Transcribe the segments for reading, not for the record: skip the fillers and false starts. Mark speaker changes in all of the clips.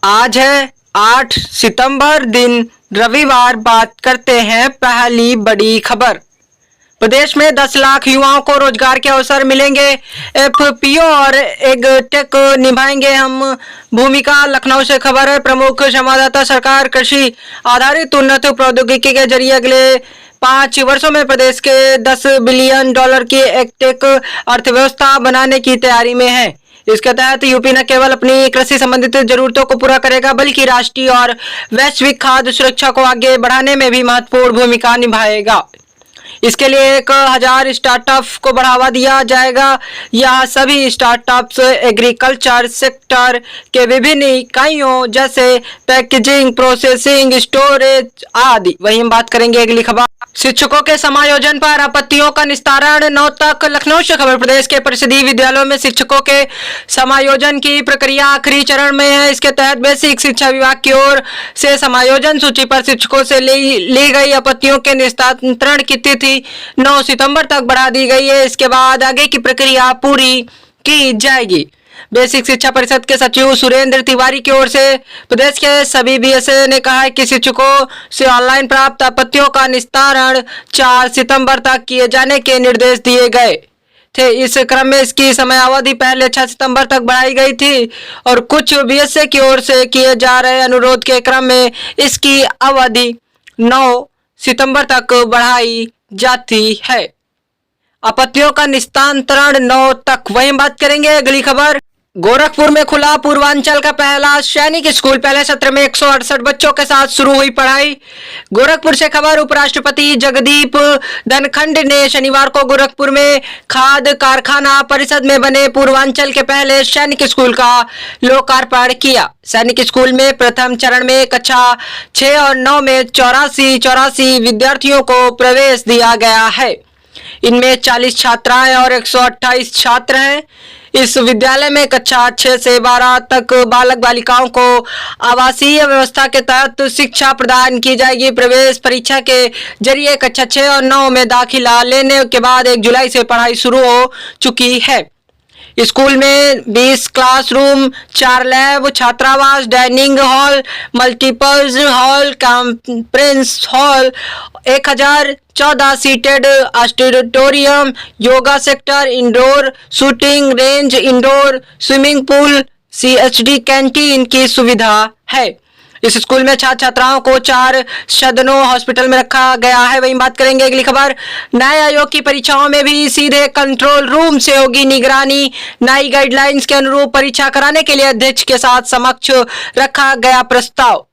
Speaker 1: आज है 8 सितंबर दिन रविवार। बात करते हैं पहली बड़ी खबर। प्रदेश में 10 लाख युवाओं को रोजगार के अवसर मिलेंगे। एफपीओ और एग्टेक निभाएंगे हम भूमिका। लखनऊ से खबर है। प्रमुख संवाददाता, सरकार कृषि आधारित उन्नत प्रौद्योगिकी के जरिए अगले 5 वर्षों में प्रदेश के $10 बिलियन की एग्टेक अर्थव्यवस्था बनाने की तैयारी में है। इसके तहत यूपी न केवल अपनी कृषि संबंधित जरूरतों को पूरा करेगा, बल्कि राष्ट्रीय और वैश्विक खाद्य सुरक्षा को आगे बढ़ाने में भी महत्वपूर्ण भूमिका निभाएगा। इसके लिए 1000 स्टार्टअप को बढ़ावा दिया जाएगा। यह सभी स्टार्टअप्स एग्रीकल्चर सेक्टर के विभिन्न इकाइयों जैसे पैकेजिंग, प्रोसेसिंग, स्टोरेज आदि। वहीं हम बात करेंगे अगली खबर। शिक्षकों के समायोजन पर आपत्तियों का निस्तारण 9 तक। लखनऊ से खबर। प्रदेश के परिषदीय विद्यालयों में शिक्षकों के समायोजन की प्रक्रिया आखिरी चरण में है। इसके तहत बेसिक शिक्षा विभाग की ओर से समायोजन सूची पर शिक्षकों से ली गई आपत्तियों के निस्तारण की तिथि 9 सितंबर तक बढ़ा दी गई है। इसके बाद आगे की प्रक्रिया पूरी की जाएगी। बेसिक शिक्षा परिषद के सचिव सुरेंद्र तिवारी की ओर से प्रदेश के सभी बीएसए ने कहा है कि शिक्षकों से ऑनलाइन प्राप्त आपत्तियों का निस्तारण 4 सितंबर तक किए जाने के निर्देश दिए गए थे। इस क्रम में इसकी समयावधि पहले 6 सितंबर तक बढ़ाई गई थी और कुछ बीएसए की ओर से किए जा रहे अनुरोध के क्रम में इसकी अवधि 9 सितंबर तक बढ़ाई जाती है। आपत्तियों का निस्तारण 9 तक। वहीं बात करेंगे अगली खबर। गोरखपुर में खुला पूर्वांचल का पहला सैनिक स्कूल। पहले सत्र में 168 बच्चों के साथ शुरू हुई पढ़ाई। गोरखपुर से खबर। उपराष्ट्रपति जगदीप धनखड़ ने शनिवार को गोरखपुर में खाद्य कारखाना परिषद में बने पूर्वांचल के पहले सैनिक स्कूल का लोकार्पण किया। सैनिक स्कूल में प्रथम चरण में कक्षा 6 और 9 में 84 विद्यार्थियों को प्रवेश दिया गया है। इनमें 40 छात्राएं और 128 छात्र हैं। इस विद्यालय में कक्षा 6 से 12 तक बालक बालिकाओं को आवासीय व्यवस्था के तहत शिक्षा प्रदान की जाएगी। प्रवेश परीक्षा के जरिए कक्षा 6 और 9 में दाखिला लेने के बाद 1 जुलाई से पढ़ाई शुरू हो चुकी है। स्कूल में 20 क्लासरूम, 4 लैब, छात्रावास, dining hall, multipurpose hall, conference hall, 1014 seated auditorium, yoga sector, indoor shooting range, indoor swimming pool, CHD canteen की सुविधा है। इस स्कूल में छात्र छात्राओं को 4 सदनों हॉस्पिटल में रखा गया है। वहीं बात करेंगे अगली खबर। न्याय आयोग की परीक्षाओं में भी सीधे कंट्रोल रूम से होगी निगरानी। नई गाइडलाइंस के अनुरूप परीक्षा कराने के लिए अध्यक्ष के साथ समक्ष रखा गया प्रस्ताव।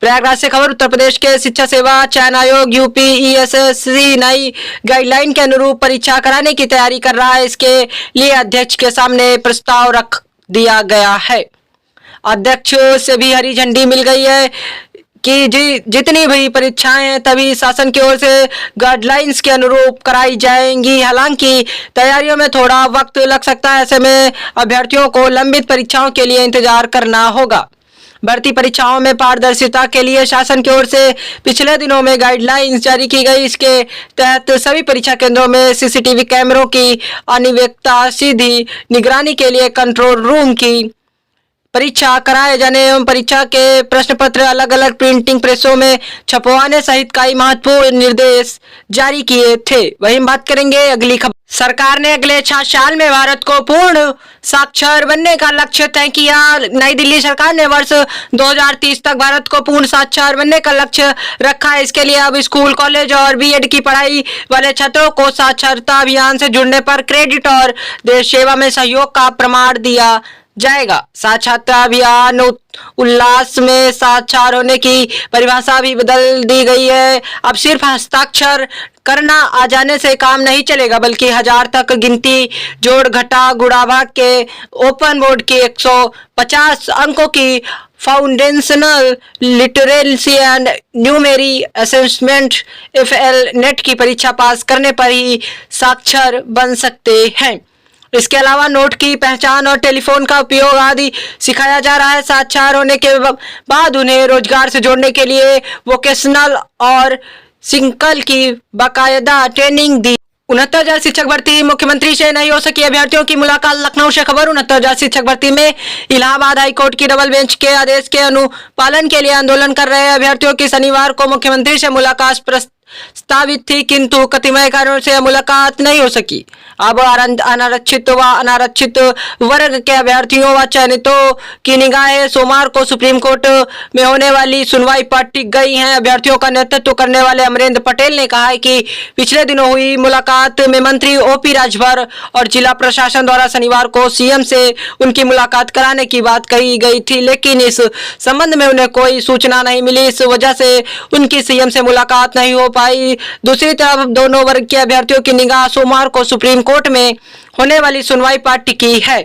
Speaker 1: प्रयागराज से खबर। उत्तर प्रदेश के शिक्षा सेवा चयन आयोग यूपीईएसएससी नई गाइडलाइन के अनुरूप परीक्षा कराने की तैयारी कर रहा है। इसके लिए अध्यक्ष के सामने प्रस्ताव रख दिया गया है। अध्यक्ष से भी हरी झंडी मिल गई है कि जितनी भी परीक्षाएं हैं तभी शासन की ओर से गाइडलाइंस के अनुरूप कराई जाएंगी। हालांकि तैयारियों में थोड़ा वक्त लग सकता है। ऐसे में अभ्यर्थियों को लंबित परीक्षाओं के लिए इंतजार करना होगा। भर्ती परीक्षाओं में पारदर्शिता के लिए शासन की ओर से पिछले दिनों में गाइडलाइंस जारी की गई। इसके तहत सभी परीक्षा केंद्रों में सीसीटीवी कैमरों की अनिवार्यता, सीधी निगरानी के लिए कंट्रोल रूम की परीक्षा कराए जाने एवं परीक्षा के प्रश्न पत्र अलग अलग प्रिंटिंग प्रेसों में छपवाने सहित कई महत्वपूर्ण निर्देश जारी किए थे। वहीं बात करेंगे अगली खबर। सरकार ने अगले 6 साल में भारत को पूर्ण साक्षर बनने का लक्ष्य तय किया। नई दिल्ली सरकार ने वर्ष 2030 तक भारत को पूर्ण साक्षर बनने का लक्ष्य रखा है। इसके लिए अब स्कूल, कॉलेज और बीएड की पढ़ाई वाले छात्रों को साक्षरता अभियान से जुड़ने पर क्रेडिट और देश सेवा में सहयोग का प्रमाण दिया जाएगा। साक्षरता अभियान उल्लास में साक्षर होने की परिभाषा भी बदल दी गई है। अब सिर्फ हस्ताक्षर करना आ जाने से काम नहीं चलेगा, बल्कि 1000 तक गिनती, जोड़ घटा गुणा भाग के ओपन बोर्ड की 150 अंकों की foundational literacy and numeracy assessment FL NAT की परीक्षा पास करने पर ही साक्षर बन सकते हैं। इसके अलावा नोट की पहचान और टेलीफोन का उपयोग आदि सिखाया जा रहा है। साक्षर होने के बाद उन्हें रोजगार से जोड़ने के लिए वोकेशनल और सिंकल की बाकायदा ट्रेनिंग दी 69,000 शिक्षक भर्ती, मुख्यमंत्री से नहीं हो सकी अभ्यर्थियों की मुलाकात। लखनऊ से खबर। 69,000 शिक्षक भर्ती में इलाहाबाद हाईकोर्ट की डबल बेंच के आदेश के अनुपालन के लिए आंदोलन कर रहे अभ्यर्थियों की शनिवार को मुख्यमंत्री से मुलाकात प्रस्तावित थी, किंतु कतिपय कारणों से मुलाकात नहीं हो सकी। अब अनारक्षित व अनारक्षित वर्ग के अभ्यर्थियों व चयनितों की निगाहें सोमवार को सुप्रीम कोर्ट में होने वाली सुनवाई पर टिक गई हैं। अभ्यर्थियों का नेतृत्व करने वाले अमरेंद्र पटेल ने कहा है कि पिछले दिनों हुई मुलाकात में मंत्री ओपी राजभर और जिला प्रशासन द्वारा शनिवार को सीएम से उनकी मुलाकात कराने की बात कही गई थी, लेकिन इस संबंध में उन्हें कोई सूचना नहीं मिली। इस वजह से उनकी सीएम से मुलाकात नहीं हो पाई। दूसरी तरफ दोनों वर्ग के अभ्यर्थियों की निगाह सोमवार को सुप्रीम कोर्ट में होने वाली सुनवाई पर टिकी है।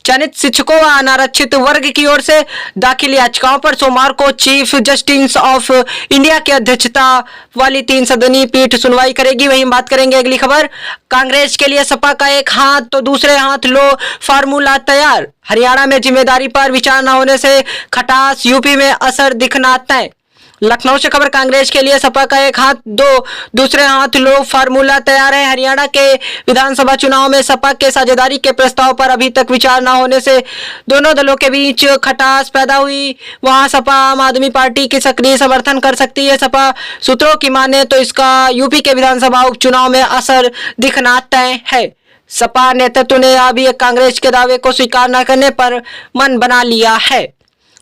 Speaker 1: चयनित शिक्षकों व अनारक्षित वर्ग की ओर से दाखिल याचिकाओं पर सोमवार को चीफ जस्टिस ऑफ इंडिया की अध्यक्षता वाली 3 सदनीय पीठ सुनवाई करेगी। वहीं बात करेंगे अगली खबर। कांग्रेस के लिए सपा का एक हाथ तो दूसरे हाथ लो फार्मूला तैयार। हरियाणा में जिम्मेदारी पर विचार न होने से खटास, यूपी में असर दिखना तय। लखनऊ से खबर। कांग्रेस के लिए सपा का एक हाथ दूसरे हाथ लो फार्मूला तैयार है। हरियाणा के विधानसभा चुनाव में सपा के साझेदारी के प्रस्ताव पर अभी तक विचार न होने से दोनों दलों के बीच खटास पैदा हुई। वहां सपा आम आदमी पार्टी की सक्रिय समर्थन कर सकती है। सपा सूत्रों की माने तो इसका यूपी के विधानसभा उपचुनाव में असर दिखना तय है। सपा नेतृत्व ने अभी कांग्रेस के दावे को स्वीकार न करने पर मन बना लिया है।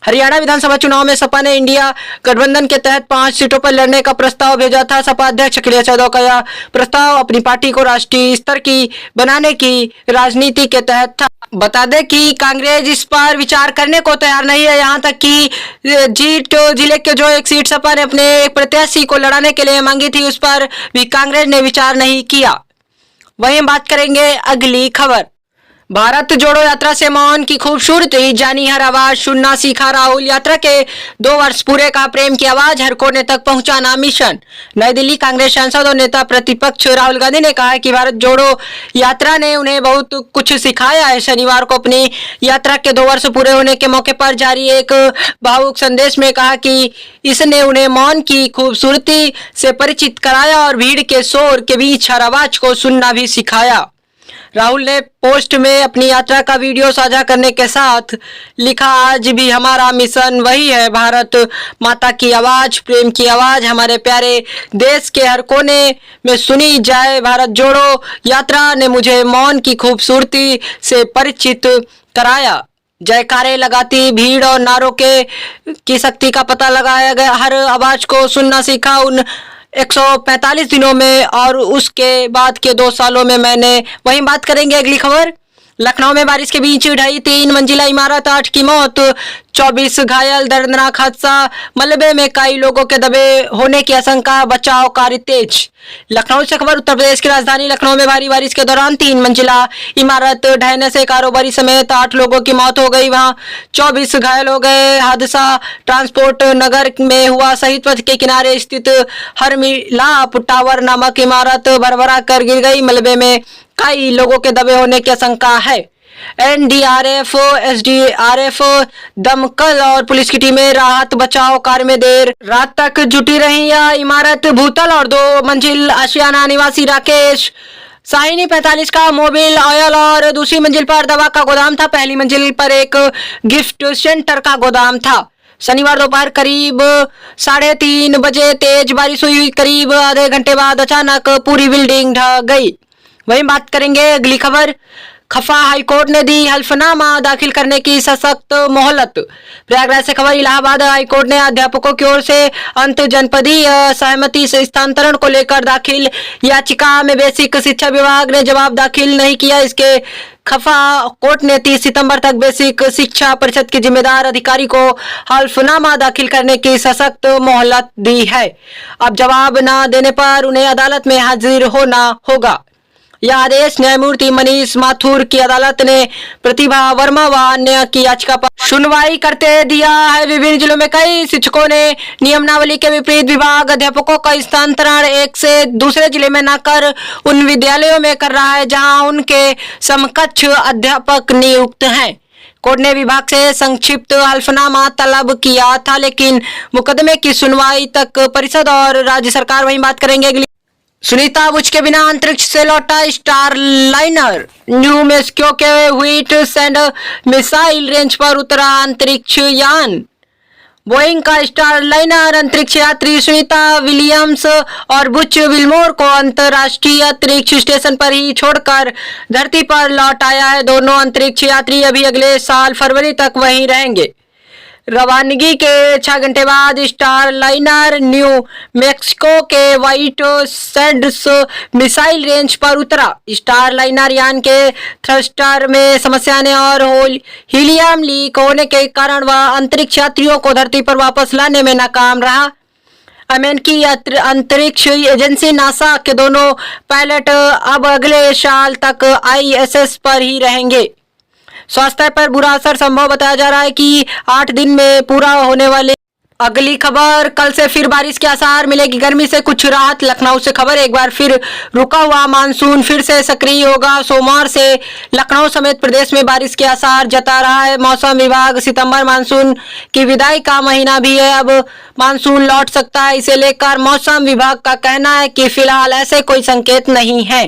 Speaker 1: हरियाणा विधानसभा चुनाव में सपा ने इंडिया गठबंधन के तहत 5 सीटों पर लड़ने का प्रस्ताव भेजा था। सपा अध्यक्ष अखिलेश यादव का यह प्रस्ताव अपनी पार्टी को राष्ट्रीय स्तर की बनाने की राजनीति के तहत था। बता दें कि कांग्रेस इस पर विचार करने को तैयार नहीं है। यहां तक कि जीट जिले के जो एक सीट सपा ने अपने एक प्रत्याशी को लड़ाने के लिए मांगी थी, उस पर भी कांग्रेस ने विचार नहीं किया। वहीं बात करेंगे अगली खबर। भारत जोड़ो यात्रा से मौन की खूबसूरती जानी, हर आवाज सुनना सीखा राहुल। यात्रा के 2 वर्ष पूरे का प्रेम की आवाज हर कोने तक पहुंचाना मिशन। नई दिल्ली। कांग्रेस सांसद और नेता प्रतिपक्ष राहुल गांधी ने कहा है कि भारत जोड़ो यात्रा ने उन्हें बहुत कुछ सिखाया है। शनिवार को अपनी यात्रा के 2 वर्ष पूरे होने के मौके पर जारी एक भावुक संदेश में कहा कि इसने उन्हें मौन की खूबसूरती से परिचित कराया और भीड़ के शोर के बीच हर आवाज को सुनना भी सिखाया। राहुल ने पोस्ट में अपनी यात्रा का वीडियो साझा करने के साथ लिखा, आज भी हमारा मिशन वही है, भारत माता की आवाज, प्रेम की आवाज हमारे प्यारे देश के हर कोने में सुनी जाए। भारत जोड़ो यात्रा ने मुझे मौन की खूबसूरती से परिचित कराया। जयकारे लगाती भीड़ और नारों की शक्ति का पता लगाया गया। हर आवाज को सुनना सीखा उन 145 दिनों में और उसके बाद के 2 सालों में मैंने। वहीं बात करेंगे अगली खबर। लखनऊ में बारिश के बीच ढही 3 मंजिला इमारत, 8 की मौत, 24 घायल। दर्दनाक हादसा। मलबे में कई लोगों के दबे होने की आशंका, बचाव कार्य तेज। लखनऊ से खबर। उत्तर प्रदेश की राजधानी लखनऊ में भारी बारिश के दौरान 3 मंजिला इमारत ढहने से कारोबारी समेत 8 लोगों की मौत हो गई, वहां 24 घायल हो गए। हादसा ट्रांसपोर्ट नगर में हुआ। शहीद पथ के किनारे स्थित हरमिलाप टावर नामक इमारत भरभरा कर गिर गई। मलबे में कई लोगों के दबे होने की आशंका है। एनडीआरएफ, एसडीआरएफ, दमकल और पुलिस की टीमें राहत बचाव कार्य में देर रात तक जुटी रही। यह इमारत भूतल और 2 मंजिल आशियाना निवासी राकेश साहिनी 45 का मोबिल ऑयल और दूसरी मंजिल पर दवा का गोदाम था। पहली मंजिल पर एक गिफ्ट सेंटर का गोदाम था। शनिवार दोपहर करीब 3:30 बजे तेज बारिश हुई। करीब आधे घंटे बाद अचानक पूरी बिल्डिंग ढह गई। वहीं बात करेंगे अगली खबर। खफा हाईकोर्ट ने दी हल्फनामा दाखिल करने की सशक्त मोहलत। प्रयागराज से खबर। इलाहाबाद हाईकोर्ट ने अध्यापकों की ओर से अंत जनपदीय सहमति से स्थानांतरण को लेकर दाखिल याचिका में बेसिक शिक्षा विभाग ने जवाब दाखिल नहीं किया। इसके खफा कोर्ट ने 30 सितंबर तक बेसिक शिक्षा परिषद के जिम्मेदार अधिकारी को हल्फनामा दाखिल करने की सशक्त मोहलत दी है। अब जवाब न देने पर उन्हें अदालत में हाजिर होना होगा। यह आदेश न्यायमूर्ति मनीष माथुर की अदालत ने प्रतिभा वर्मा व अन्य की याचिका पर सुनवाई करते दिया है। विभिन्न जिलों में कई शिक्षकों ने नियमावली के विपरीत विभाग अध्यापकों का स्थानांतरण एक से दूसरे जिले में न कर उन विद्यालयों में कर रहा है जहां उनके समकक्ष अध्यापक नियुक्त हैं। कोर्ट ने विभाग से संक्षिप्त हल्फनामा तलब किया था, लेकिन मुकदमे की सुनवाई तक परिषद और राज्य सरकार। वहीं बात करेंगे अगली सुनीता बुच के बिना अंतरिक्ष से लौटा स्टारलाइनर। न्यू मैक्सिको के व्हीट सैंड मिसाइल रेंज पर उतरा अंतरिक्ष यान। बोइंग का स्टारलाइनर अंतरिक्ष यात्री सुनीता विलियम्स और बुच विल्मोर को अंतर्राष्ट्रीय अंतरिक्ष स्टेशन पर ही छोड़कर धरती पर लौट आया है। दोनों अंतरिक्ष यात्री अभी अगले साल फरवरी तक वहीं रहेंगे। रवानगी के 6 घंटे बाद स्टारलाइनर न्यू मैक्सिको के व्हाइट सैंड्स मिसाइल रेंज पर उतरा। स्टारलाइनर यान के थ्रस्टर में समस्या आने और हीलियम लीक होने के कारण वह अंतरिक्ष यात्रियों को धरती पर वापस लाने में नाकाम रहा। अमेरिकी अंतरिक्ष एजेंसी नासा के दोनों पायलट अब अगले साल तक ISS पर ही रहेंगे। स्वास्थ्य पर बुरा असर संभव बताया जा रहा है कि 8 दिन में पूरा होने वाले। अगली खबर, कल से फिर बारिश के आसार, मिलेगी गर्मी से कुछ राहत। लखनऊ से खबर, एक बार फिर रुका हुआ मानसून फिर से सक्रिय होगा। सोमवार से लखनऊ समेत प्रदेश में बारिश के आसार जता रहा है मौसम विभाग। सितंबर मानसून की विदाई का महीना भी है, अब मानसून लौट सकता है। इसे लेकर मौसम विभाग का कहना है कि फिलहाल ऐसे कोई संकेत नहीं है।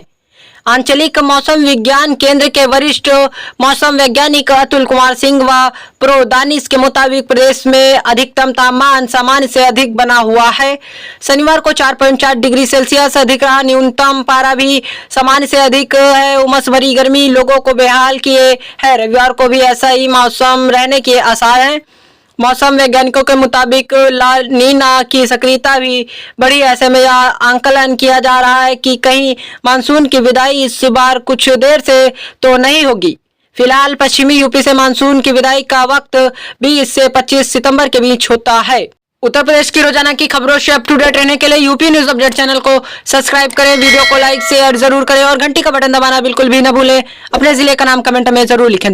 Speaker 1: आंचलिक मौसम विज्ञान केंद्र के वरिष्ठ मौसम वैज्ञानिक अतुल कुमार सिंह व प्रो दानिश के मुताबिक प्रदेश में अधिकतम तापमान सामान्य से अधिक बना हुआ है। शनिवार को 4.4 डिग्री सेल्सियस अधिक रहा। न्यूनतम पारा भी सामान्य से अधिक है। उमस भरी गर्मी लोगों को बेहाल किए है। रविवार को भी ऐसा ही मौसम रहने के आसार हैं। मौसम वैज्ञानिकों के मुताबिक ला नीना की सक्रियता भी बढ़ी। ऐसे में यह आंकलन किया जा रहा है कि कहीं मानसून की विदाई इस बार कुछ देर से तो नहीं होगी। फिलहाल पश्चिमी यूपी से मानसून की विदाई का वक्त 20 से 25 सितंबर के बीच होता है। उत्तर प्रदेश की रोजाना की खबरों से अप टू डेट रहने के लिए यूपी न्यूज अपडेट चैनल को सब्सक्राइब करें, वीडियो को लाइक शेयर जरूर करें और घंटी का बटन दबाना बिल्कुल भी न भूलें। अपने जिले का नाम कमेंट में जरूर लिखें।